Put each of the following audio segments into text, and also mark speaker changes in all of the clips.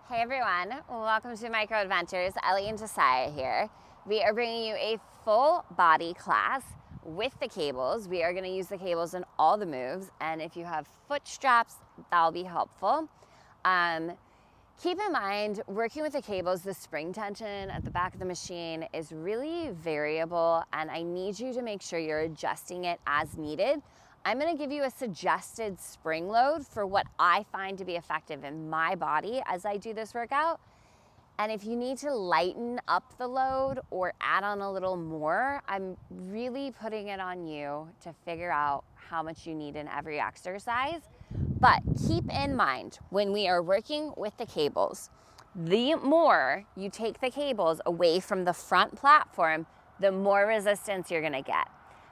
Speaker 1: Hey everyone, welcome to Micro Adventures. Ellie and Josiah here. We are bringing you a full body class with the cables. We are going to use the cables in all the moves, and if you have foot straps, that'll be helpful. Keep in mind, working with the cables, the spring tension at the back of the machine is really variable, and I need you to make sure you're adjusting it as needed. I'm going to give you a suggested spring load for what I find to be effective in my body as I do this workout. And if you need to lighten up the load or add on a little more, I'm really putting it on you to figure out how much you need in every exercise. But keep in mind, when we are working with the cables, the more you take the cables away from the front platform, the more resistance you're going to get.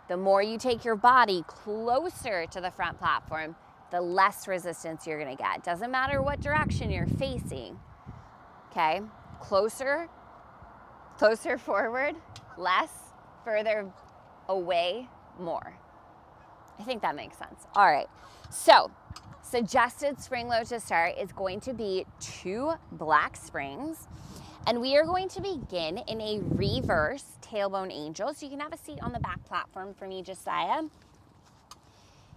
Speaker 1: The more you take your body closer to the front platform, the less resistance you're going to get. Doesn't matter what direction you're facing. Okay? Closer forward, less, further away, more. I think that makes sense. All right. So, suggested spring load to start is going to be 2 black springs. And we are going to begin in a reverse tailbone angel. So you can have a seat on the back platform for me, Josiah.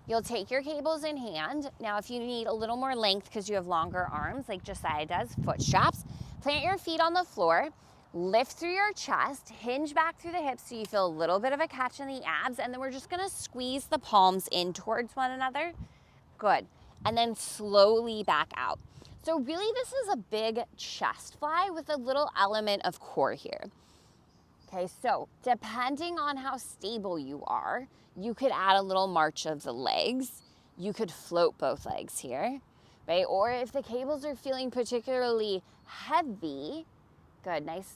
Speaker 1: You'll take your cables in hand. Now, if you need a little more length because you have longer arms, like Josiah does, foot straps, plant your feet on the floor, lift through your chest, hinge back through the hips so you feel a little bit of a catch in the abs, and then we're just gonna squeeze the palms in towards one another. Good. And then slowly back out. So really this is a big chest fly with a little element of core here. Okay, so depending on how stable you are, you could add a little march of the legs. You could float both legs here, right? Or if the cables are feeling particularly heavy, good, nice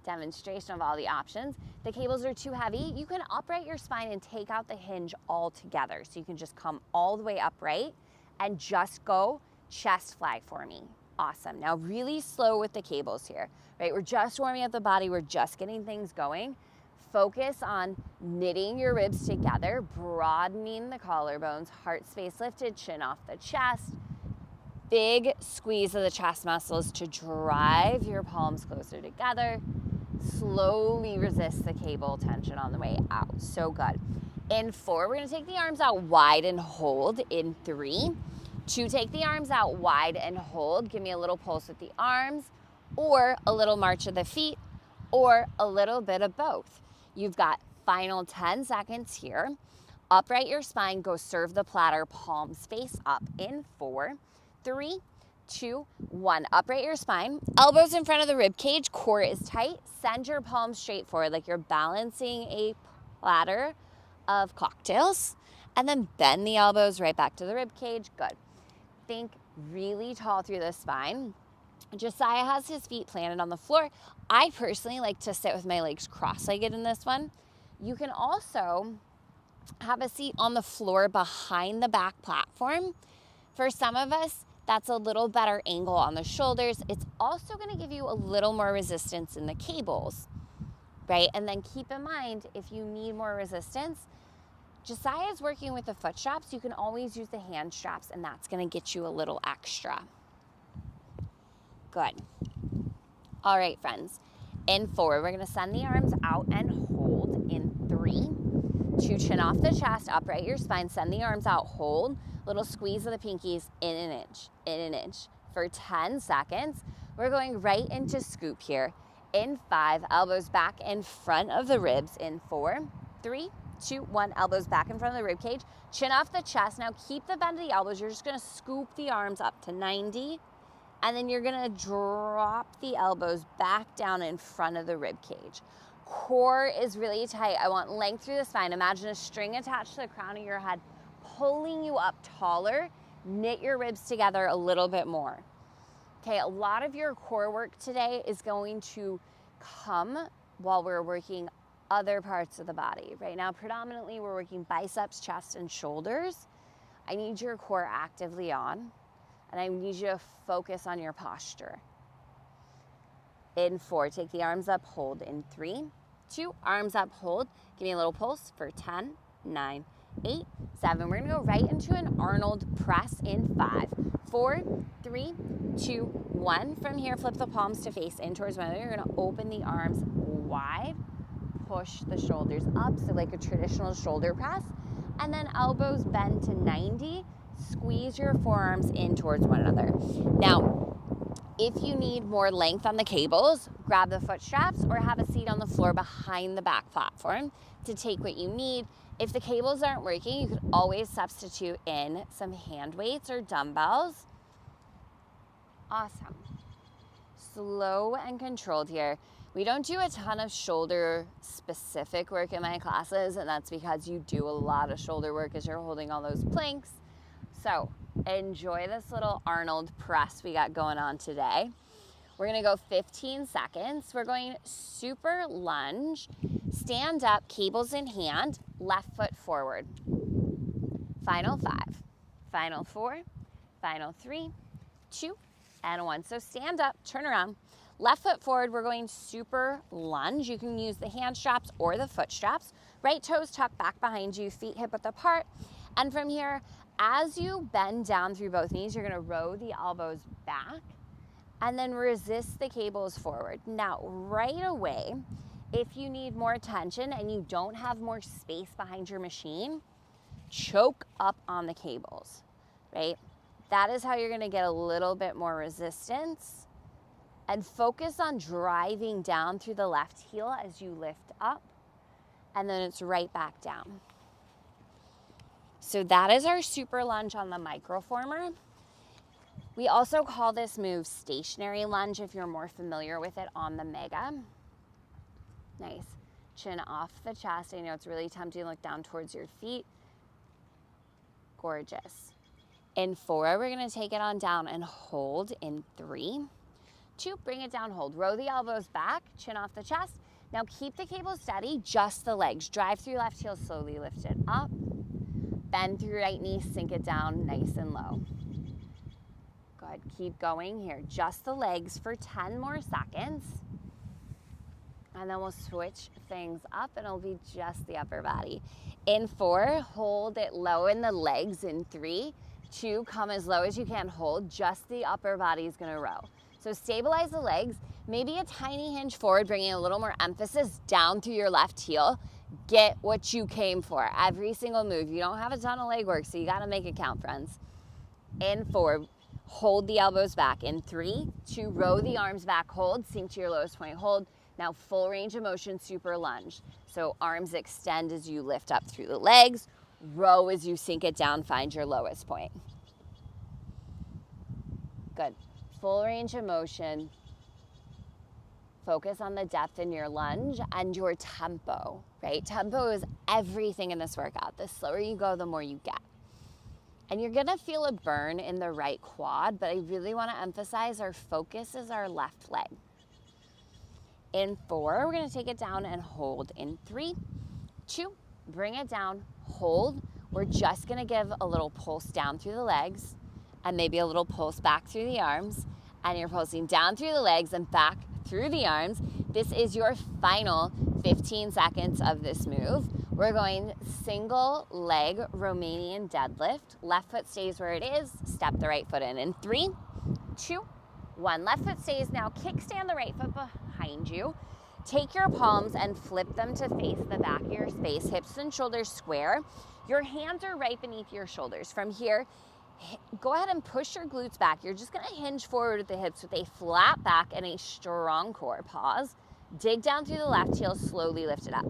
Speaker 1: demonstration of all the options. The cables are too heavy, you can upright your spine and take out the hinge altogether. So you can just come all the way upright and just go chest fly for me. Awesome. Now really slow with the cables here, right? We're just warming up the body. We're just getting things going. Focus on knitting your ribs together, broadening the collarbones, heart space lifted, chin off the chest. Big squeeze of the chest muscles to drive your palms closer together. Slowly resist the cable tension on the way out. So good. In 4, we're going to take the arms out wide and hold. In 3, 2, take the arms out wide and hold. Give me a little pulse with the arms, or a little march of the feet, or a little bit of both. You've got final 10 seconds here. Upright your spine, go serve the platter, palms face up. In 4, 3, 2, 1. Upright your spine, elbows in front of the rib cage, core is tight. Send your palms straight forward like you're balancing a platter of cocktails, and then bend the elbows right back to the rib cage. Good. Think really tall through the spine. Josiah has his feet planted on the floor. I personally like to sit with my legs cross-legged in this one. You can also have a seat on the floor behind the back platform. For some of us, that's a little better angle on the shoulders. It's also going to give you a little more resistance in the cables, right? And then keep in mind, if you need more resistance, Josiah is working with the foot straps. You can always use the hand straps, and that's going to get you a little extra. Good. All right, friends. In 4, we're going to send the arms out and hold. In 3, 2, chin off the chest, upright your spine, send the arms out, hold. Little squeeze of the pinkies in an inch. For 10 seconds, we're going right into scoop here. In 5, elbows back in front of the ribs. In 4, 3, 2, 1, elbows back in front of the rib cage. Chin off the chest. Now keep the bend of the elbows. You're just going to scoop the arms up to 90. And then you're going to drop the elbows back down in front of the rib cage. Core is really tight. I want length through the spine. Imagine a string attached to the crown of your head, pulling you up taller. Knit your ribs together a little bit more. Okay, a lot of your core work today is going to come while we're working other parts of the body. Right now, predominantly, we're working biceps, chest, and shoulders. I need your core actively on, and I need you to focus on your posture. In 4, take the arms up, hold. In 3, 2, arms up, hold. Give me a little pulse for 10, 9, 8, 7. We're gonna go right into an Arnold press in 5, 4, 3, 2, 1. From here, flip the palms to face in towards one another. You're gonna open the arms wide, push the shoulders up, so like a traditional shoulder press, and then elbows bend to 90. Squeeze your forearms in towards one another. Now, if you need more length on the cables, grab the foot straps or have a seat on the floor behind the back platform to take what you need. If the cables aren't working, you could always substitute in some hand weights or dumbbells. Awesome. Slow and controlled here. We don't do a ton of shoulder specific work in my classes, and that's because you do a lot of shoulder work as you're holding all those planks. So enjoy this little Arnold press we got going on today. We're gonna go 15 seconds. We're going super lunge, stand up, cables in hand, left foot forward. Final 5, final 4, final 3, 2, and 1. So stand up, turn around, left foot forward. We're going super lunge. You can use the hand straps or the foot straps. Right toes tucked back behind you, feet hip width apart. And from here, as you bend down through both knees, you're gonna row the elbows back and then resist the cables forward. Now, right away, if you need more tension and you don't have more space behind your machine, choke up on the cables, right? That is how you're gonna get a little bit more resistance, and focus on driving down through the left heel as you lift up, and then it's right back down. So that is our super lunge on the Microformer. We also call this move stationary lunge if you're more familiar with it on the Mega. Nice. Chin off the chest. I know it's really tempting to look down towards your feet. Gorgeous. In 4, we're gonna take it on down and hold in 3, 2, bring it down, hold. Row the elbows back, chin off the chest. Now keep the cable steady, just the legs. Drive through left heel, slowly lift it up. Bend through right knee, sink it down nice and low. Good, keep going here. Just the legs for 10 more seconds. And then we'll switch things up and it'll be just the upper body. In 4, hold it low in the legs in 3, 2, come as low as you can, hold. Just the upper body is gonna row. So stabilize the legs, maybe a tiny hinge forward, bringing a little more emphasis down through your left heel. Get what you came for, every single move. You don't have a ton of leg work, so you gotta make it count, friends. In 4, hold the elbows back. In 3, 2, row the arms back, hold, sink to your lowest point, hold. Now full range of motion, super lunge. So arms extend as you lift up through the legs, row as you sink it down, find your lowest point. Good, full range of motion. Focus on the depth in your lunge and your tempo, right? Tempo is everything in this workout. The slower you go, the more you get. And you're gonna feel a burn in the right quad, but I really wanna emphasize our focus is our left leg. In 4, we're gonna take it down and hold. In 3, 2, bring it down, hold. We're just gonna give a little pulse down through the legs and maybe a little pulse back through the arms. And you're pulsing down through the legs and back through the arms. This is your final 15 seconds of this move. We're going single leg Romanian deadlift. Left foot stays where it is. Step the right foot in 3, 2, 1. Left foot stays. Now kickstand the right foot behind you. Take your palms and flip them to face the back of your space. Hips and shoulders square. Your hands are right beneath your shoulders. From here, go ahead and push your glutes back. You're just gonna hinge forward with the hips with a flat back and a strong core. Pause. Dig down through the left heel, slowly lift it up.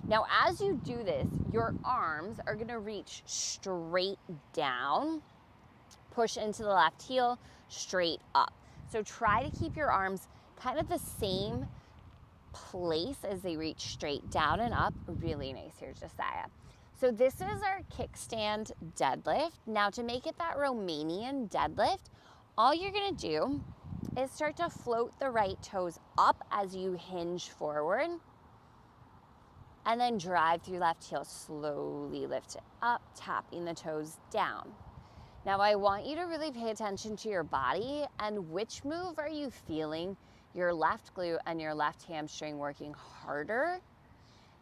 Speaker 1: Now, as you do this, your arms are gonna reach straight down. Push into the left heel, straight up. So try to keep your arms kind of the same place as they reach straight down and up. Really nice here, Josiah. So this is our kickstand deadlift. Now to make it that Romanian deadlift, all you're gonna do is start to float the right toes up as you hinge forward, and then drive through left heel, slowly lift it up, tapping the toes down. Now I want you to really pay attention to your body and which move are you feeling your left glute and your left hamstring working harder,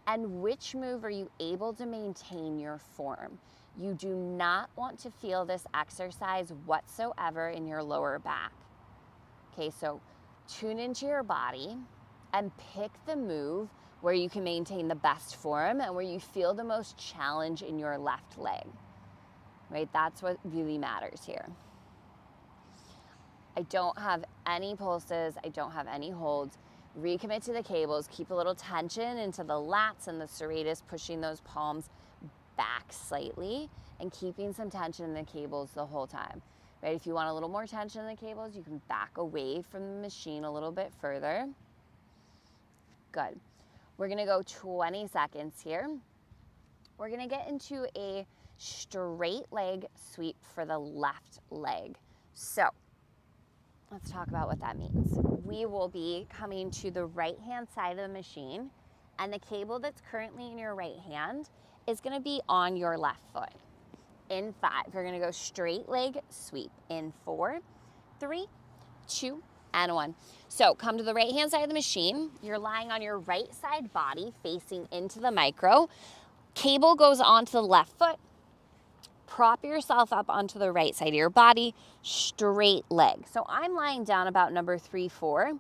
Speaker 1: and which move are you able to maintain your form. You do not want to feel this exercise whatsoever in your lower back. Okay, so tune into your body and pick the move where you can maintain the best form and where you feel the most challenge in your left leg, right? That's what really matters here. I don't have any pulses. I don't have any holds. Recommit to the cables. Keep a little tension into the lats and the serratus, pushing those palms back slightly and keeping some tension in the cables the whole time. Right? If you want a little more tension in the cables, you can back away from the machine a little bit further. Good. We're gonna go 20 seconds here. We're gonna get into a straight leg sweep for the left leg. So let's talk about what that means. We will be coming to the right-hand side of the machine, and the cable that's currently in your right hand is gonna be on your left foot. In 5, we're gonna go straight leg sweep. In 4, 3, 2, and 1. So come to the right-hand side of the machine. You're lying on your right side body facing into the micro. Cable goes onto the left foot. Prop yourself up onto the right side of your body, straight leg. So I'm lying down about number 3, 4.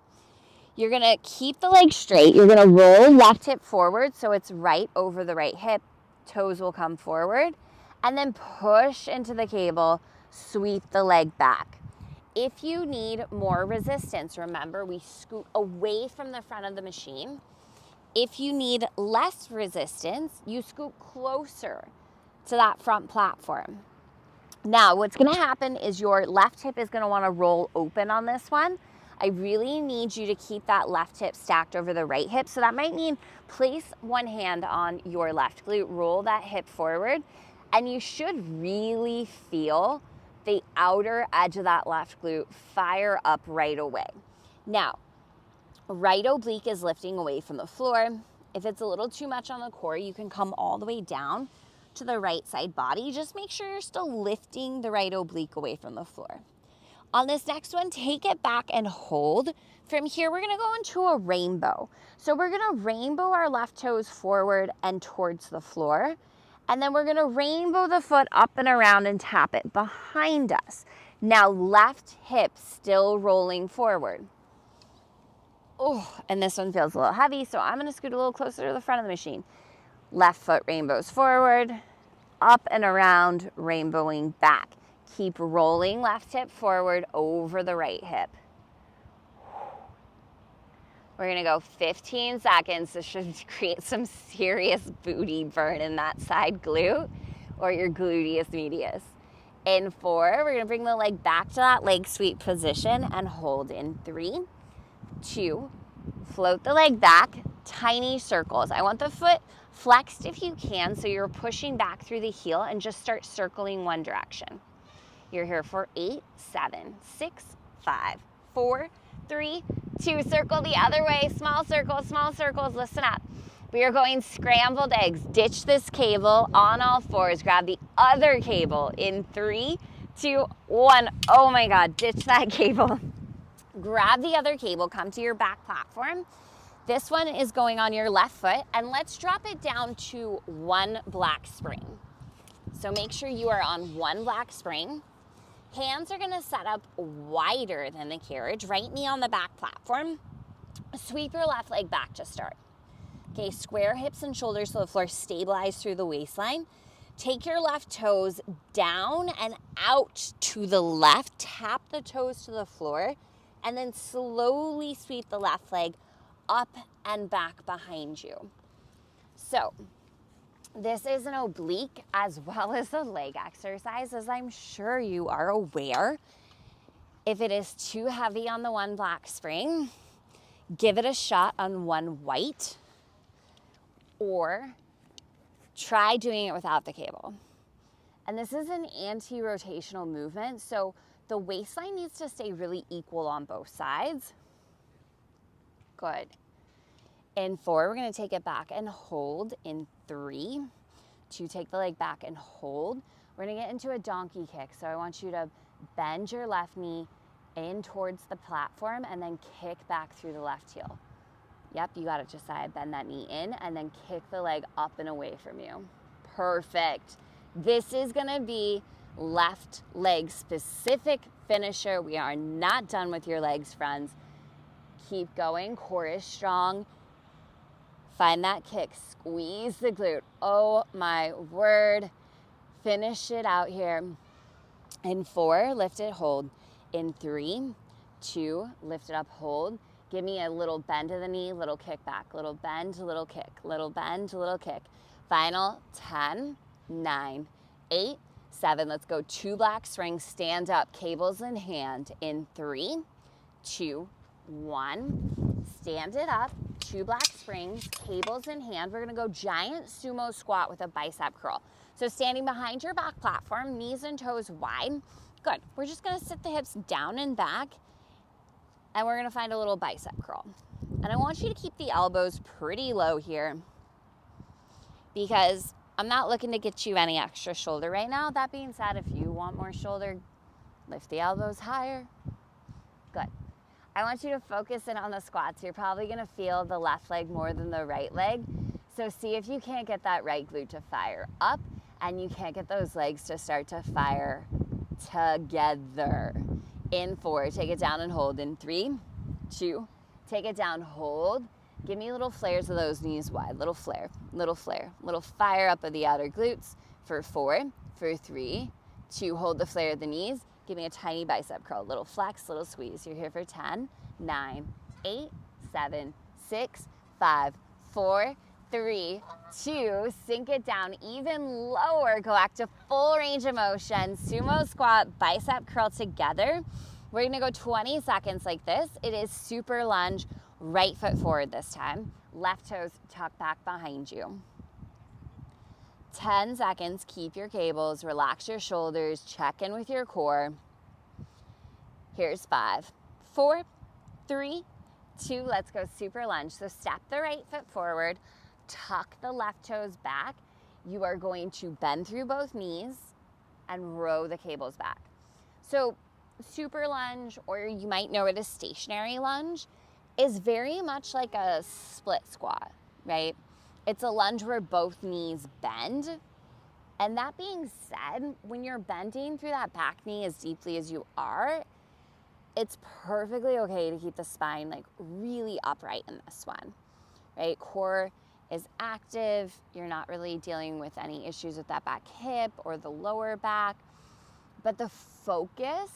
Speaker 1: You're gonna keep the leg straight. You're gonna roll left hip forward so it's right over the right hip. Toes will come forward. And then push into the cable, sweep the leg back. If you need more resistance, remember we scoot away from the front of the machine. If you need less resistance, you scoot closer to that front platform. Now, what's gonna happen is your left hip is gonna wanna roll open on this one. I really need you to keep that left hip stacked over the right hip. So that might mean place one hand on your left glute, roll that hip forward, and you should really feel the outer edge of that left glute fire up right away. Now, right oblique is lifting away from the floor. If it's a little too much on the core, you can come all the way down to the right side body. Just make sure you're still lifting the right oblique away from the floor. On this next one, take it back and hold. From here, we're gonna go into a rainbow. So we're gonna rainbow our left toes forward and towards the floor. And then we're gonna rainbow the foot up and around and tap it behind us. Now left hip still rolling forward. Oh, and this one feels a little heavy, so I'm gonna scoot a little closer to the front of the machine. Left foot rainbows forward, up and around, rainbowing back. Keep rolling left hip forward over the right hip. We're gonna go 15 seconds. This should create some serious booty burn in that side glute or your gluteus medius. In 4, we're gonna bring the leg back to that leg sweep position and hold in 3, 2, float the leg back, tiny circles. I want the foot flexed if you can, so you're pushing back through the heel and just start circling one direction. You're here for 8, 7, 6, 5, 4, 3, 2. Circle the other way. Small circles. Listen up. We are going scrambled eggs. Ditch this cable on all fours. Grab the other cable in 3, 2, 1. Oh my God, ditch that cable. Grab the other cable, come to your back platform. This one is going on your left foot, and let's drop it down to 1 black spring. So make sure you are on 1 black spring. Hands are gonna set up wider than the carriage, right knee on the back platform. Sweep your left leg back to start. Okay, square hips and shoulders so the floor stabilize through the waistline. Take your left toes down and out to the left, tap the toes to the floor, and then slowly sweep the left leg up and back behind you. So this is an oblique as well as a leg exercise, as I'm sure you are aware. If it is too heavy on the 1 black spring, give it a shot on 1 white, or try doing it without the cable. And this is an anti-rotational movement, so the waistline needs to stay really equal on both sides. Good. In 4, we're gonna take it back and hold. In 3, 2, take the leg back and hold. We're gonna get into a donkey kick. So I want you to bend your left knee in towards the platform and then kick back through the left heel. Yep, you got it, Josiah. Bend that knee in and then kick the leg up and away from you. Perfect. This is gonna be left leg specific finisher. We are not done with your legs, friends. Keep going, core is strong. Find that kick, squeeze the glute. Oh my word. Finish it out here. In 4, lift it, hold. In 3, 2, lift it up, hold. Give me a little bend of the knee, little kick back, little bend, little kick, little bend, little kick. Final 10, 9, 8, 7. Let's go 2 black springs, stand up, cables in hand. In 3, 2, 1. Stand it up, 2 black springs, cables in hand. We're gonna go giant sumo squat with a bicep curl. So standing behind your back platform, knees and toes wide. Good. We're just gonna sit the hips down and back, and we're gonna find a little bicep curl. And I want you to keep the elbows pretty low here because I'm not looking to get you any extra shoulder right now. That being said, if you want more shoulder, lift the elbows higher. Good. I want you to focus in on the squats. You're probably gonna feel the left leg more than the right leg. So see if you can't get that right glute to fire up and you can't get those legs to start to fire together. In 4, take it down and hold. In 3, 2, take it down, hold. Give me little flares of those knees wide, little flare, little fire up of the outer glutes for 4, for 3, 2, hold the flare of the knees. Give me a tiny bicep curl, little flex, little squeeze. You're here for 10, 9, 8, 7, 6, 5, 4, 3, 2, sink it down even lower. Go back to full range of motion. Sumo squat, bicep curl together. We're gonna go 20 seconds like this. It is super lunge, right foot forward this time. Left toes tucked back behind you. 10 seconds, keep your cables, relax your shoulders, check in with your core. Here's 5, 4, 3, 2, let's go super lunge. So step the right foot forward, tuck the left toes back. You are going to bend through both knees and row the cables back. So super lunge, or you might know it as stationary lunge, is very much like a split squat, right? It's a lunge where both knees bend. And that being said, when you're bending through that back knee as deeply as you are, it's perfectly okay to keep the spine like really upright in this one, right? Core is active. You're not really dealing with any issues with that back hip or the lower back, but the focus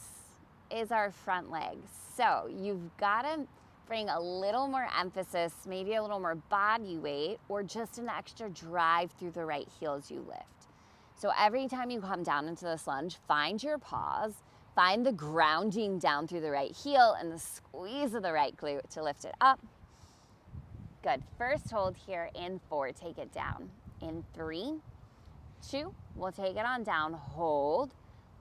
Speaker 1: is our front legs. So you've got to bring a little more emphasis, maybe a little more body weight, or just an extra drive through the right heel as you lift. So every time you come down into this lunge, find your pause, find the grounding down through the right heel and the squeeze of the right glute to lift it up. Good. First hold here in 4, take it down. In 3, 2, we'll take it on down, hold.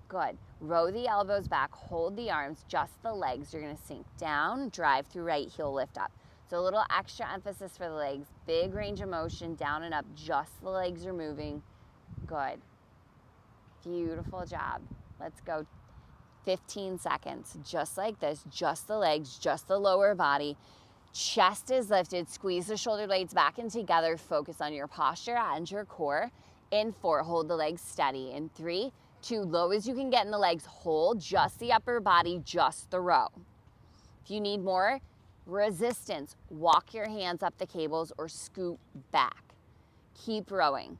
Speaker 1: Good. Row the elbows back, hold the arms, just the legs. You're gonna sink down, drive through right heel, lift up. So a little extra emphasis for the legs, big range of motion, down and up, just the legs are moving. Good. Beautiful job. Let's go 15 seconds, just like this, just the legs, just the lower body. Chest is lifted, squeeze the shoulder blades back and together, focus on your posture and your core. In 4, hold the legs steady. In 3, 2, low as you can get in the legs, hold just the upper body, just the row. If you need more resistance, walk your hands up the cables or scoot back. Keep rowing.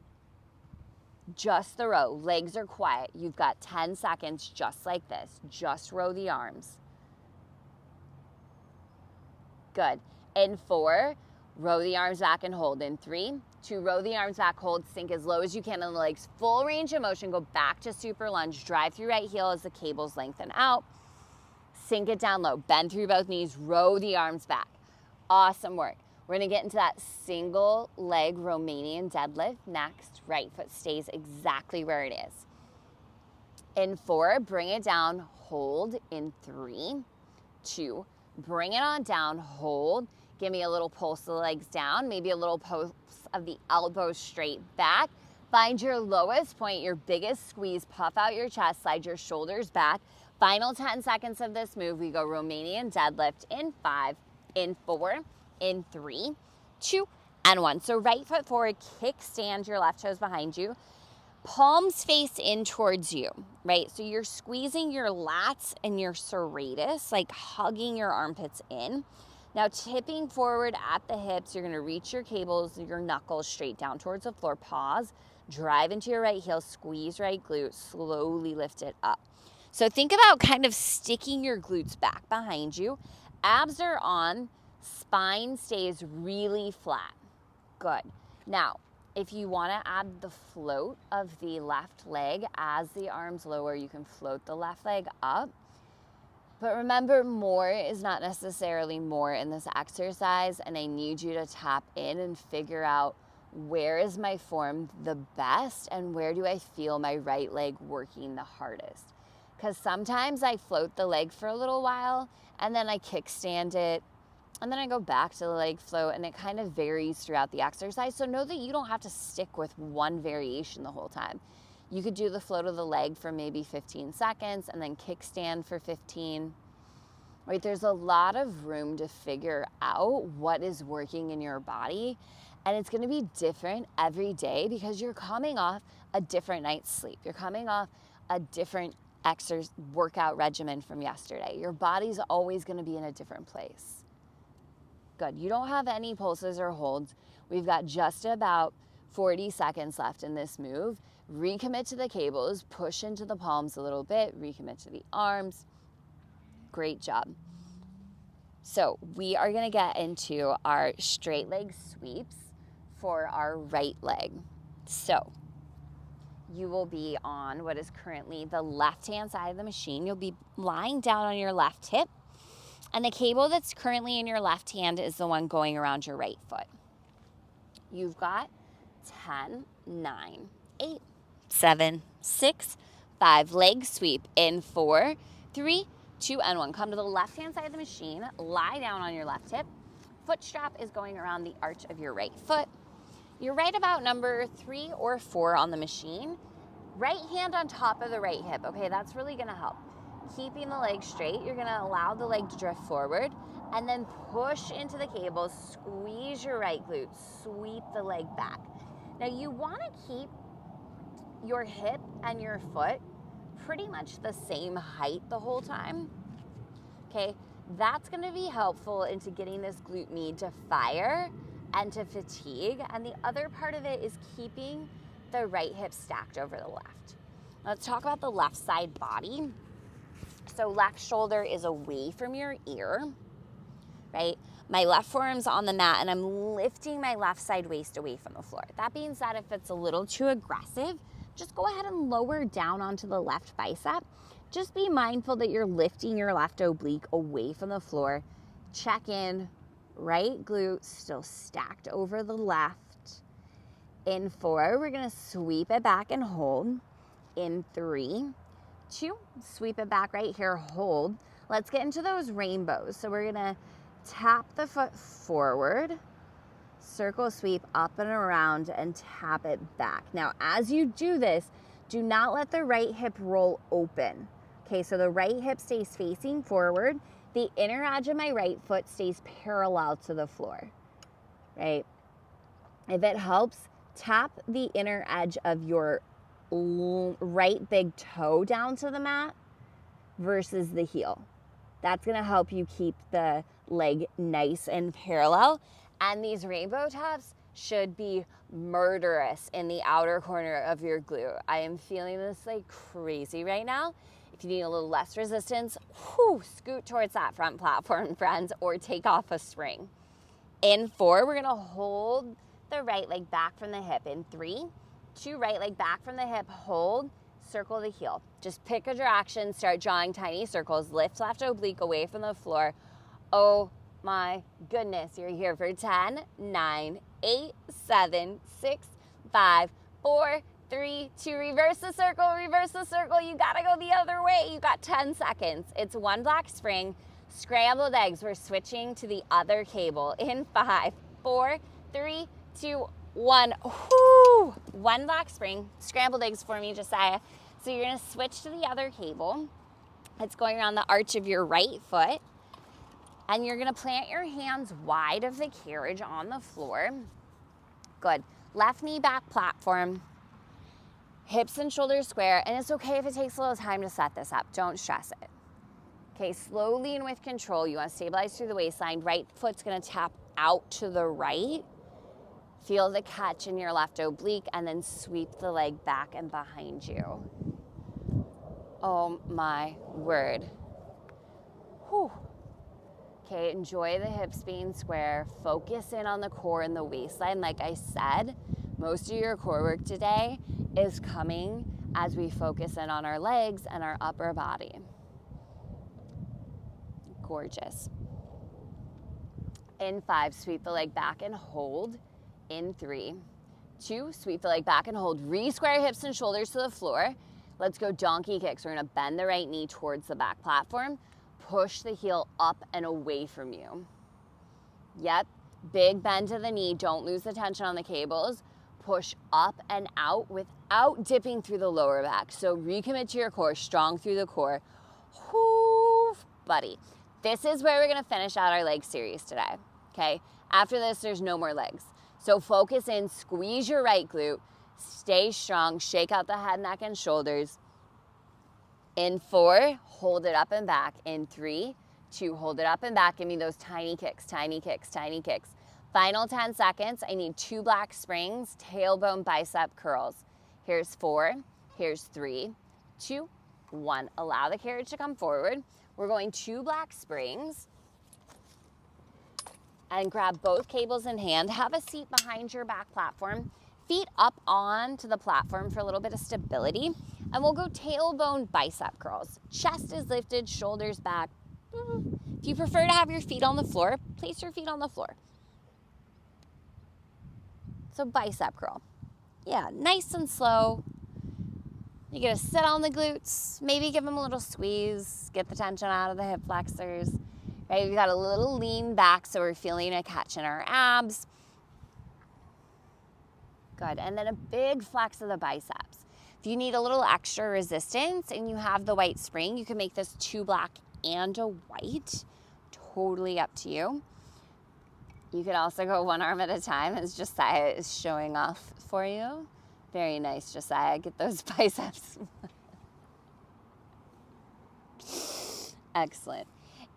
Speaker 1: Just the row, legs are quiet. You've got 10 seconds just like this. Just row the arms. Good. In 4, row the arms back and hold. In 3, 2, row the arms back, hold, sink as low as you can in the legs. Full range of motion, go back to super lunge. Drive through right heel as the cables lengthen out. Sink it down low, bend through both knees, row the arms back. Awesome work. We're gonna get into that single leg Romanian deadlift next. Right foot stays exactly where it is. In 4, bring it down, hold. In 3, 2, bring it on down, hold. Give me a little pulse of the legs down, maybe a little pulse of the elbows straight back. Find your lowest point, your biggest squeeze, puff out your chest, slide your shoulders back. Final 10 seconds of this move, we go Romanian deadlift in 5, in 4, in 3, 2, and 1. So right foot forward, kickstand your left toes behind you. Palms face in towards you, right? So you're squeezing your lats and your serratus, like hugging your armpits in. Now tipping forward at the hips, you're gonna reach your cables, your knuckles straight down towards the floor. Pause, drive into your right heel, squeeze right glute, slowly lift it up. So think about kind of sticking your glutes back behind you. Abs are on, spine stays really flat. Good. Now, if you want to add the float of the left leg as the arms lower, you can float the left leg up. But remember, more is not necessarily more in this exercise, and I need you to tap in and figure out where is my form the best and where do I feel my right leg working the hardest. Because sometimes I float the leg for a little while and then I kickstand it and then I go back to the leg float, and it kind of varies throughout the exercise. So know that you don't have to stick with one variation the whole time. You could do the float of the leg for maybe 15 seconds and then kickstand for 15. Right? There's a lot of room to figure out what is working in your body. And it's going to be different every day because you're coming off a different night's sleep. You're coming off a different workout regimen from yesterday. Your body's always going to be in a different place. Good. You don't have any pulses or holds. We've got just about 40 seconds left in this move. Recommit to the cables, push into the palms a little bit, recommit to the arms. Great job. So we are going to get into our straight leg sweeps for our right leg. So you will be on what is currently the left-hand side of the machine. You'll be lying down on your left hip. And the cable that's currently in your left hand is the one going around your right foot. You've got 10, 9, 8, 7, 6, 5. Leg sweep in 4, 3, 2, and 1. Come to the left-hand side of the machine. Lie down on your left hip. Foot strap is going around the arch of your right foot. You're right about number 3 or 4 on the machine. Right hand on top of the right hip. Okay, that's really going to help. Keeping the leg straight, you're gonna allow the leg to drift forward and then push into the cables, squeeze your right glute, sweep the leg back. Now you wanna keep your hip and your foot pretty much the same height the whole time, okay? That's gonna be helpful into getting this glute med to fire and to fatigue. And the other part of it is keeping the right hip stacked over the left. Let's talk about the left side body. So left shoulder is away from your ear, right? My left forearm's on the mat and I'm lifting my left side waist away from the floor. That being said, if it's a little too aggressive, just go ahead and lower down onto the left bicep. Just be mindful that you're lifting your left oblique away from the floor. Check in, right glute still stacked over the left. In 4, we're gonna sweep it back and hold. In 3, 2, sweep it back right here, hold. Let's get into those rainbows. So we're gonna tap the foot forward, circle sweep up and around and tap it back. Now, as you do this, do not let the right hip roll open. Okay, so the right hip stays facing forward. The inner edge of my right foot stays parallel to the floor, right? If it helps, tap the inner edge of your right big toe down to the mat versus the heel. That's gonna help you keep the leg nice and parallel. And these rainbow taps should be murderous in the outer corner of your glute. I am feeling this like crazy right now. If you need a little less resistance, scoot towards that front platform, friends, or take off a spring. In 4, we're gonna hold the right leg back from the hip. In 3, 2, right leg back from the hip, hold, circle the heel. Just pick a direction, start drawing tiny circles, lift left oblique away from the floor. Oh my goodness, you're here for 10, 9, 8, 7, 6, 5, 4, 3, 2, reverse the circle, you gotta go the other way. You got 10 seconds. It's 1 black spring, scrambled eggs. We're switching to the other cable in 5, 4, 3, 2, 1. Whoo! 1 black spring, scrambled eggs for me, Josiah. So you're gonna switch to the other cable. It's going around the arch of your right foot. And you're gonna plant your hands wide of the carriage on the floor. Good. Left knee back platform, hips and shoulders square, and it's okay if it takes a little time to set this up. Don't stress it. Okay, slowly and with control, you wanna stabilize through the waistline. Right foot's gonna tap out to the right. Feel the catch in your left oblique, and then sweep the leg back and behind you. Oh my word. Whew. Okay, enjoy the hips being square. Focus in on the core and the waistline. Like I said, most of your core work today is coming as we focus in on our legs and our upper body. Gorgeous. In 5, sweep the leg back and hold. In 3, 2, sweep the leg back and hold. Re-square hips and shoulders to the floor. Let's go donkey kicks. We're gonna bend the right knee towards the back platform. Push the heel up and away from you. Yep, big bend to the knee. Don't lose the tension on the cables. Push up and out without dipping through the lower back. So recommit to your core, strong through the core. Whoo, buddy. This is where we're gonna finish out our leg series today, okay? After this, there's no more legs. So focus in, squeeze your right glute, stay strong, shake out the head, neck, and shoulders. In 4, hold it up and back. In 3, 2, hold it up and back. Give me those tiny kicks, tiny kicks, tiny kicks. Final 10 seconds, I need 2 black springs, tailbone bicep curls. Here's 4, here's 3, 2, 1. Allow the carriage to come forward. We're going 2 black springs. And grab both cables in hand. Have a seat behind your back platform. Feet up onto the platform for a little bit of stability. And we'll go tailbone bicep curls. Chest is lifted, shoulders back. If you prefer to have your feet on the floor, place your feet on the floor. So bicep curl. Yeah, nice and slow. You're gonna sit on the glutes, maybe give them a little squeeze, get the tension out of the hip flexors. Right, we've got a little lean back, so we're feeling a catch in our abs. Good, and then a big flex of the biceps. If you need a little extra resistance and you have the white spring, you can make this 2 black and a white. Totally up to you. You could also go 1 arm at a time as Josiah is showing off for you. Very nice, Josiah. Get those biceps. Excellent.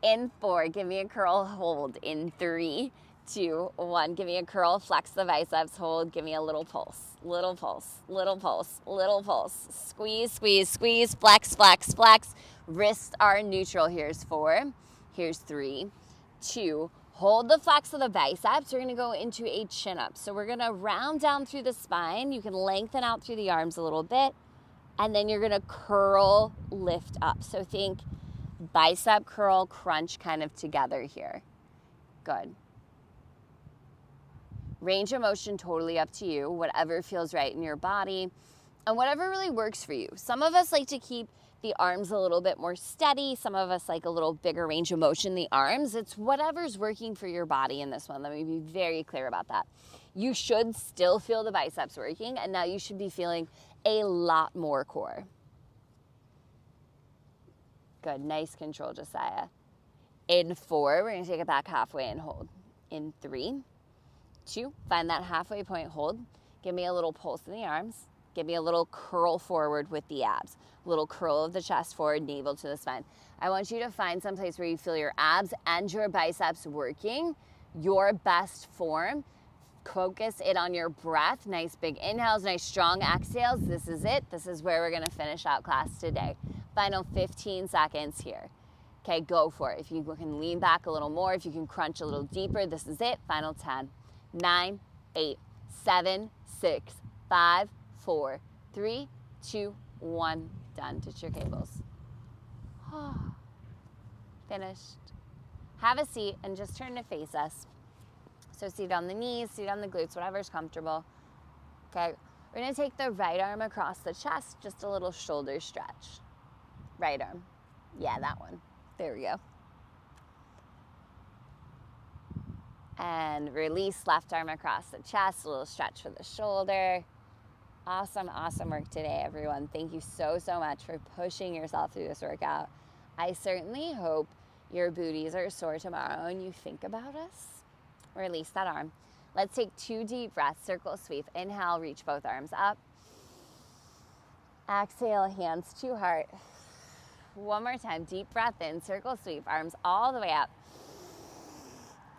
Speaker 1: In 4, give me a curl, hold. In 3, 2, 1, give me a curl, flex the biceps, hold, give me a little pulse, little pulse, little pulse, little pulse. Squeeze, squeeze, squeeze, flex, flex, flex. Wrists are neutral. Here's 4, here's 3, 2, hold the flex of the biceps. We're gonna go into a chin up. So we're gonna round down through the spine. You can lengthen out through the arms a little bit, and then you're gonna curl, lift up. So think bicep curl crunch kind of together here. Good. Range of motion totally up to you, whatever feels right in your body and whatever really works for you. Some of us like to keep the arms a little bit more steady. Some of us like a little bigger range of motion in the arms. It's whatever's working for your body in this one. Let me be very clear about that. You should still feel the biceps working, and now you should be feeling a lot more core. Good, nice control, Josiah. In 4, we're gonna take it back halfway and hold. In 3, 2, find that halfway point, hold. Give me a little pulse in the arms. Give me a little curl forward with the abs. A little curl of the chest forward, navel to the spine. I want you to find some place where you feel your abs and your biceps working, your best form. Focus it on your breath. Nice big inhales, nice strong exhales. This is it. This is where we're gonna finish out class today. Final 15 seconds here. Okay, go for it. If you can lean back a little more, if you can crunch a little deeper, this is it. Final 10, 9, 8, 7, 6, 5, 4, 3, 2, 1. Done. Touch your cables. Finished. Have a seat and just turn to face us. So seat on the knees, seat on the glutes, whatever's comfortable. Okay, we're gonna take the right arm across the chest, just a little shoulder stretch. Right arm. Yeah, that one. There we go. And release left arm across the chest, a little stretch for the shoulder. Awesome, awesome work today, everyone. Thank you so, so much for pushing yourself through this workout. I certainly hope your booties are sore tomorrow and you think about us, release that arm. Let's take 2 deep breaths, circle sweep. Inhale, reach both arms up. Exhale, hands to heart. One more time, deep breath in, circle sweep, arms all the way up.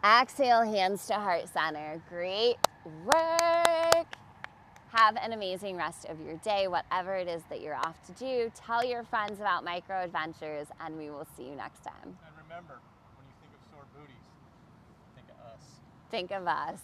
Speaker 1: Exhale, hands to heart center. Great work. Have an amazing rest of your day, whatever it is that you're off to do. Tell your friends about Micro Adventures, and we will see you next time.
Speaker 2: And remember, when you think of sore booties, think of us.
Speaker 1: Think of us.